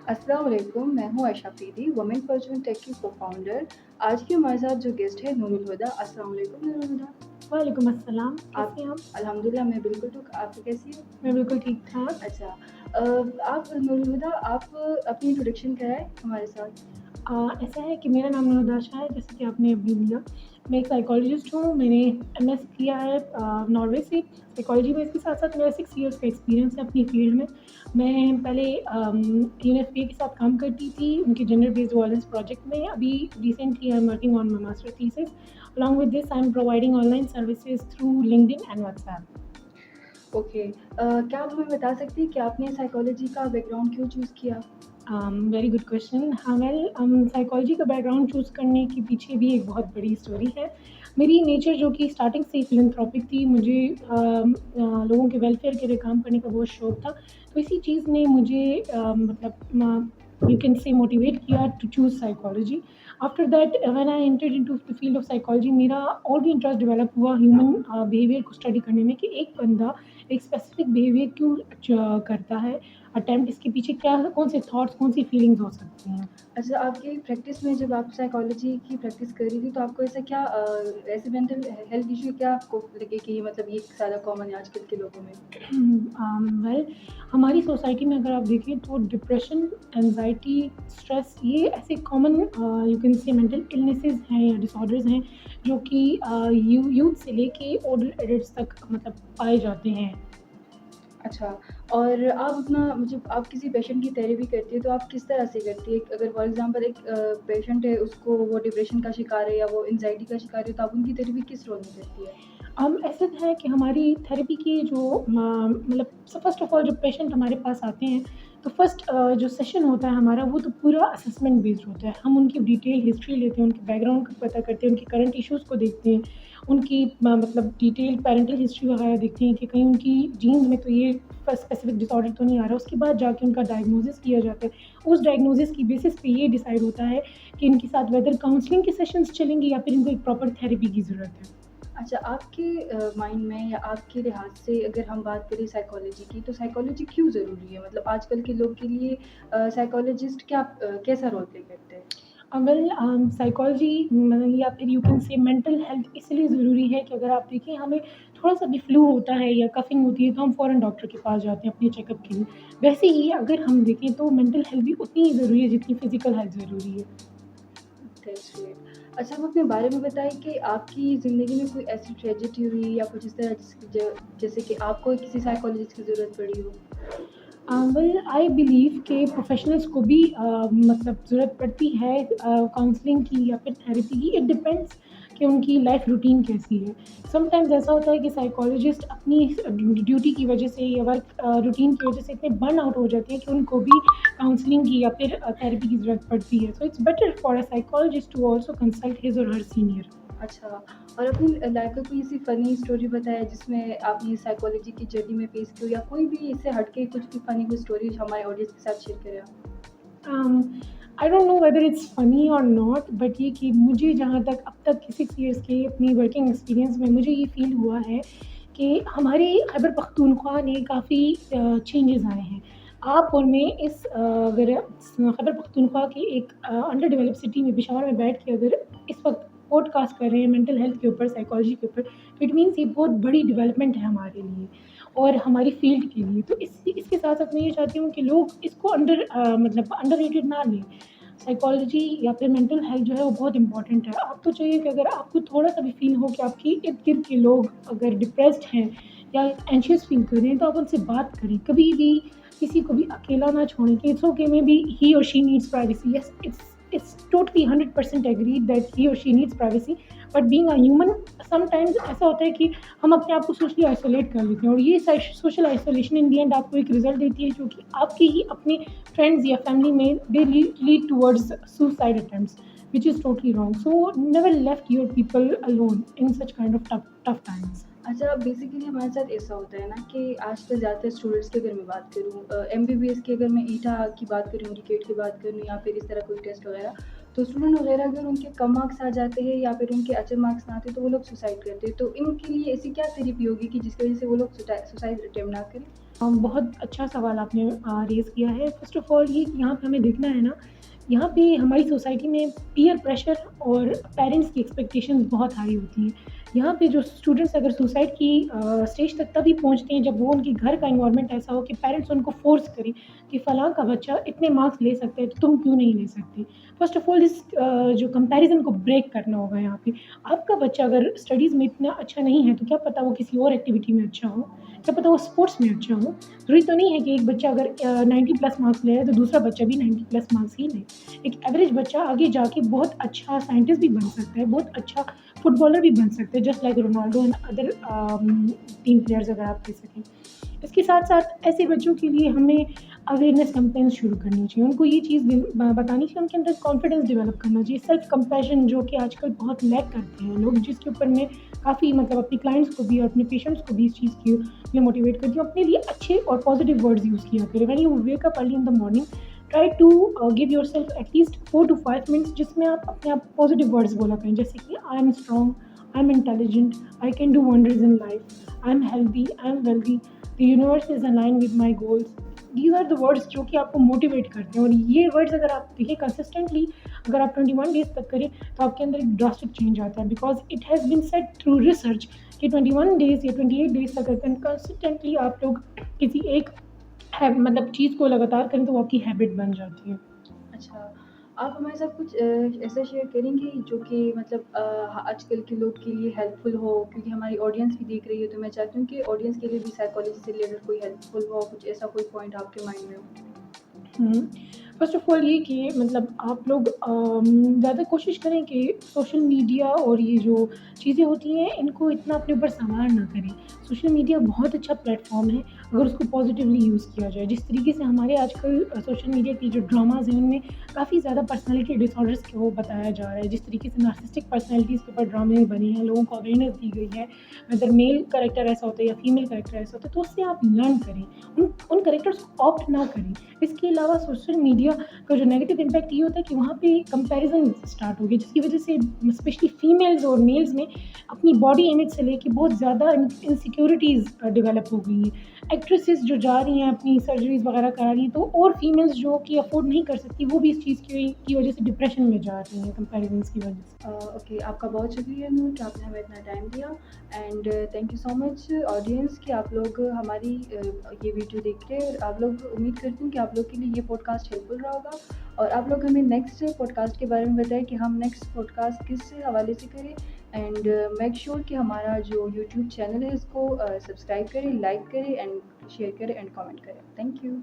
अस्सलाम वालेकुम, मैं हूँ Ayesha Afridi, women fortune tech की को-फाउंडर। आज के हमारे साथ जो गेस्ट है नूरुल हुदा। अस्सलाम वालेकुम नूरुल हुदा। वालेकुम अस्सलाम, आप कैसे हैं आप? अल्हम्दुलिल्लाह मैं बिल्कुल ठीक, आप कैसी हैं? मैं बिल्कुल ठीक-ठाक। अच्छा आप नूरुल हुदा आप अपनी इंट्रोडक्शन कराएँ हमारे साथ। ऐसा है कि मेरा नाम नूरदाशा है, जैसे कि आपने अभी लिया। मैं एक साइकोलॉजिस्ट हूँ, मैंने एमएस किया है नॉर्वे से साइकोलॉजी में। इसके साथ-साथ मेरा 6 इयर्स का एक्सपीरियंस है अपनी फ़ील्ड में। मैं पहले यूएनएफपीए के साथ काम करती थी, उनके जेंडर बेस्ड वायलेंस प्रोजेक्ट में। अभी recently I am working on my master thesis. Along with this I am providing online services through LinkedIn and WhatsApp. Okay क्या आप हमें बता सकती हैं कि आपने साइकोलॉजी का बैकग्राउंड क्यों चूज़ किया? Very good question. हाँ, साइकोलॉजी का बैकग्राउंड चूज़ करने के पीछे भी एक बहुत बड़ी स्टोरी है। मेरी नेचर जो कि स्टार्टिंग से ही फिलैंथ्रोपिक थी, मुझे लोगों के वेलफेयर के लिए काम करने का बहुत शौक था। तो इसी चीज़ ने मुझे यू कैन से मोटिवेट किया to choose psychology. After that when I entered into the field of psychology, मेरा और भी इंटरेस्ट डेवलप हुआ ह्यूमन बिहेवियर को स्टडी करने में कि एक बंदा एक स्पेसिफिक बिहेवियर क्यों करता है, अटेम्प्ट इसके पीछे क्या कौन से थॉट्स, कौन सी फीलिंग्स हो सकती हैं। अच्छा, आपकी प्रैक्टिस में जब आप साइकोलॉजी की प्रैक्टिस कर रही थी, तो आपको ऐसा क्या ऐसे मेंटल हेल्थ इश्यू क्या आपको लगे कि मतलब ये ज़्यादा कॉमन है आजकल के लोगों में? वेल, हमारी सोसाइटी में अगर आप देखें तो डिप्रेशन, एंजाइटी, स्ट्रेस ये ऐसे कॉमन यू कैन से मेंटल इलनेसेस हैं या डिसऑर्डर्स हैं जो कि यूथ से लेके ओल्ड एडल्ट्स तक मतलब पाए जाते हैं। अच्छा और आप अपना जब आप किसी पेशेंट की थेरेपी करती है तो आप किस तरह से करती है? अगर फॉर एग्ज़ाम्पल एक पेशेंट है उसको वो डिप्रेशन का शिकार है या वो एंग्ज़ायटी का शिकार है तो आप उनकी थेरेपी किस रोल में करती है? ऐसा है कि हमारी थेरेपी की जो मतलब फर्स्ट ऑफ ऑल जब पेशेंट हमारे पास आते हैं तो फर्स्ट जो सेशन होता है हमारा वो तो पूरा असेसमेंट बेस्ड होता है। हम उनकी डिटेल हिस्ट्री लेते हैं, उनके बैकग्राउंड का पता करते हैं, उनके करंट इश्यूज़ को देखते हैं, उनकी मतलब डिटेल पैरेंटल हिस्ट्री वगैरह देखते हैं कि कहीं उनकी जीन्स में तो ये स्पेसिफिक डिसऑर्डर तो नहीं आ रहा। उसके बाद जाके उनका डायग्नोसिस किया जाता है। उस डायग्नोसिस की बेसिस पे ये डिसाइड होता है कि इनके साथ वेदर काउंसलिंग के सेशंस चलेंगे या फिर इनको एक प्रॉपर थेरेपी की ज़रूरत है। अच्छा आपके माइंड में या आपके लिहाज़ से अगर हम बात करें साइकोलॉजी की तो साइकोलॉजी क्यों ज़रूरी है? मतलब आजकल के लोग के लिए साइकोलॉजिस्ट क्या कैसा रोल प्ले करते हैं? साइकोलॉजी या फिर यू कैन से मेंटल हेल्थ इसलिए ज़रूरी है कि अगर आप देखें हमें थोड़ा-सा भी फ्लू होता है या कफ़िंग होती है तो हम फ़ौरन डॉक्टर के पास जाते हैं अपने चेकअप के लिए। वैसे ही अगर हम देखें तो मेंटल हेल्थ भी उतनी ही ज़रूरी है जितनी फिज़िकल हेल्थ ज़रूरी है। That's great. अच्छा आप अपने बारे में बताइए कि आपकी ज़िंदगी में कोई ऐसी ट्रेजेडी हुई या कुछ इस तरह जैसे कि आपको किसी साइकोलॉजिस्ट की ज़रूरत पड़ी हो? वेल आई बिलीव कि प्रोफ़ेशनल्स को भी मतलब ज़रूरत पड़ती है काउंसलिंग की या फिर थेरेपी की। इट डिपेंड्स कि उनकी लाइफ़ रूटीन कैसी है। समटाइम्स ऐसा होता है कि साइकोलॉजिस्ट अपनी ड्यूटी की वज़ह से या वर्क रूटीन की वज़ह से इतने बर्न आउट हो जाते हैं कि उनको भी काउंसलिंग की या फिर थेरेपी की ज़रूरत पड़ती है। So it's better for a psychologist to also consult his or her senior. अच्छा और अपनी लाइफ़ का कोई ऐसी फ़नी स्टोरी बताएँ जिसमें आपने साइकोलॉजी की जर्नी में फेस की हो या कोई भी इससे हट के कुछ भी फ़नी कोई स्टोरी हमारे ऑडियंस के साथ शेयर करें आप? I don't know whether it's funny और नॉट बट ये कि मुझे जहाँ तक अब तक के 6 इयर्स के अपनी वर्किंग एक्सपीरियंस में मुझे ये फ़ील हुआ है कि हमारे खैबर पख्तूनख्वा में काफ़ी चेंजेज़ आए हैं। आप और मैं अगर खैबर पख्तूनख्वा की एक अंडर डेवलप्ड सिटी में पेशावर में बैठ के अगर इस वक़्त पॉडकास्ट कर रहे हैं मेंटल हेल्थ के ऊपर, साइकोलॉजी के ऊपर, तो इट मीन्स ये बहुत बड़ी डेवलपमेंट है हमारे लिए और हमारी फ़ील्ड के लिए। तो इसके साथ-साथ मैं ये चाहती हूँ कि लोग इसको मतलब अंडररेटेड ना लें। साइकोलॉजी या फिर मेंटल हेल्थ जो है वो बहुत इम्पोर्टेंट है। आपको चाहिए कि अगर आपको थोड़ा-सा भी फ़ील हो कि आपके इर्द-गिर्द के लोग अगर डिप्रेस्ड हैं या एंग्ज़ियस फ़ील कर रहे हैं, तो आप उनसे बात करें। कभी भी किसी को भी अकेला ना छोड़ें कि it's okay may be he or she needs privacy. Yes, it's totally 100% agreed that he or she needs privacy but being a human sometimes ऐसा होता है कि हम अपने आप को सोशली आइसोलेट कर लेते हैं और ये social isolation in the and आपको एक रिजल्ट देती है जो कि आपके ही अपने फ्रेंड्स या फैमिली में they lead towards suicide attempts which is totally wrong. So never left your people alone in such kind of tough times. अच्छा बेसिकली हमारे साथ ऐसा होता है ना कि आजकल ज़्यादातर स्टूडेंट्स की अगर मैं बात करूँ एमबीबीएस की अगर मैं ईटा की बात करूँ, रिकेट की बात करूँ या फिर इस तरह कोई टेस्ट वगैरह, तो स्टूडेंट वगैरह अगर उनके कम मार्क्स आ जाते हैं या फिर उनके अच्छे मार्क्स ना आते तो वो लोग सुसाइड करते हैं। तो इनके लिए ऐसी क्या थेरेपी होगी कि जिसकी वज़ह से वो लोग सुसाइड अटेम्प्ट ना करें? बहुत अच्छा सवाल आपने रेज़ किया है। फ़र्स्ट ऑफ़ ऑल ये यहाँ पे हमें देखना है ना, यहाँ पे हमारी सोसाइटी में पीयर प्रेशर और पेरेंट्स की एक्सपेक्टेशंस बहुत हाई होती हैं। यहाँ पे जो स्टूडेंट्स अगर सुसाइड की स्टेज तक तभी पहुँचते हैं जब वो उनके घर का एनवायरनमेंट ऐसा हो कि पेरेंट्स उनको फ़ोर्स करें कि फलाँ का बच्चा इतने मार्क्स ले सकता है, तो तुम क्यों नहीं ले सकते? फ़र्स्ट ऑफ़ ऑल इस जो कंपैरिज़न को ब्रेक करना होगा यहाँ पे। आपका बच्चा अगर स्टडीज़ में इतना अच्छा नहीं है, तो क्या पता वो किसी और एक्टिविटी में अच्छा हो, क्या पता वो स्पोर्ट्स में अच्छा हो। ज़रूरी तो नहीं है कि एक बच्चा अगर 90 प्लस मार्क्स ले आए तो दूसरा बच्चा भी 90 प्लस मार्क्स ही ले। एक एवरेज बच्चा आगे जाके बहुत अच्छा साइंटिस्ट भी बन सकता है, बहुत अच्छा फुटबॉलर भी बन सकता है, just like Ronaldo and other team players अगर आप कह सकें। इसके साथ-साथ ऐसे बच्चों के लिए हमें अवेयरनेस कैंपेन्स शुरू करनी चाहिए। उनको ये चीज़ बतानी चाहिए, उनके अंदर कॉन्फिडेंस डेवलप करना चाहिए, सेल्फ कंपैशन जो कि आजकल बहुत लैक करते हैं लोग, जिसके ऊपर मैं काफ़ी मतलब अपने क्लाइंट्स को भी और अपने पेशेंट्स को भी इस चीज़ की मैं मोटिवेट करती हूँ। अपने लिए अच्छे और पॉजिटिव वर्ड्स यूज़ किया करें। When you wake up early in the morning, try to give yourself at least 4 to 5 minutes जिसमें आप अपने आप पॉजिटिव वर्ड्स बोला करें, जैसे कि I am strong, I am intelligent, I can do wonders in life, I am healthy, I am wealthy, the universe is aligned with my goals. These are the words जो कि आपको motivate करते हैं, और ये वर्ड्स अगर आप देखिए कंसिस्टेंटली अगर आप 21 डेज़ तक करें तो आपके अंदर एक ड्रास्टिक चेंज आता है, because it has been said through research कि 21 डेज़ या 28 डेज़ तक अगर कंसिस्टेंटली आप लोग किसी एक मतलब चीज़ को लगातार करें तो वो आपकी हैबिट बन जाती है। अच्छा, आप हमारे साथ कुछ ऐसा शेयर करेंगी जो कि मतलब आजकल के लोग के लिए हेल्पफुल हो? क्योंकि हमारी ऑडियंस भी देख रही है, तो मैं चाहती हूँ कि ऑडियंस के लिए भी साइकोलॉजी से रिलेटेड कोई हेल्पफुल हो, कुछ ऐसा कोई पॉइंट आपके माइंड में हो? फ़र्स्ट ऑफ़ ऑल ये कि मतलब आप लोग ज़्यादा कोशिश करें कि सोशल मीडिया और ये जो चीज़ें होती हैं, इनको इतना अपने ऊपर सवार ना करें। सोशल मीडिया बहुत अच्छा प्लेटफ़ॉर्म है, अगर उसको पॉज़िटिवली यूज़ किया जाए। जिस तरीके से हमारे आजकल सोशल मीडिया की जो ड्रामाज़ हैं, उनमें काफ़ी ज़्यादा पर्सनैलिटी डिसऑर्डर्स को बताया जा रहा है। जिस तरीके से नार्सिसिस्टिक पर्सनैलिटीज़ के ऊपर ड्रामे बने हैं, लोगों को अवेयरनेस दी गई है, अगर मेल कैरेक्टर ऐसा होता है या फीमेल कैरेक्टर ऐसा होता है, तो उससे आप लर्न करें। उन कैरेक्टर्स को ऑप्ट ना करें। इसके अलावा सोशल मीडिया का जो नेगेटिव इम्पैक्ट ये होता है कि वहाँ पे कंपैरिज़न स्टार्ट हो गई, जिसकी वज़ह से स्पेशली फीमेल्स और मेल्स में अपनी बॉडी इमेज से लेके बहुत ज़्यादा इनसिक्योरिटीज़ डेवलप हो गई हैं। एक्ट्रेसेस जो जा रही हैं अपनी सर्जरीज़ वगैरह करा रही हैं, तो और फीमेल्स जो कि अफ़ोर्ड नहीं कर सकती, वो भी इस चीज़ की वज़ह से डिप्रेशन में जा रही हैं कंपैरिज़न्स की वज़ह से। ओके, आपका बहुत शुक्रिया नूर कि आपने हमें इतना टाइम दिया and thank you so much audience कि आप लोग हमारी ये वीडियो देख रहे हैं। आप लोग उम्मीद करती हूँ कि आप लोग के लिए ये पॉडकास्ट हेल्पफुल रहा होगा और आप लोग हमें नेक्स्ट पॉडकास्ट के बारे में बताएं कि हम नेक्स्ट पॉडकास्ट किस हवाले से करें एंड मेक श्योर कि हमारा जो यूट्यूब चैनल है इसको सब्सक्राइब करें, लाइक करें एंड शेयर करें एंड कमेंट करें। Thank you.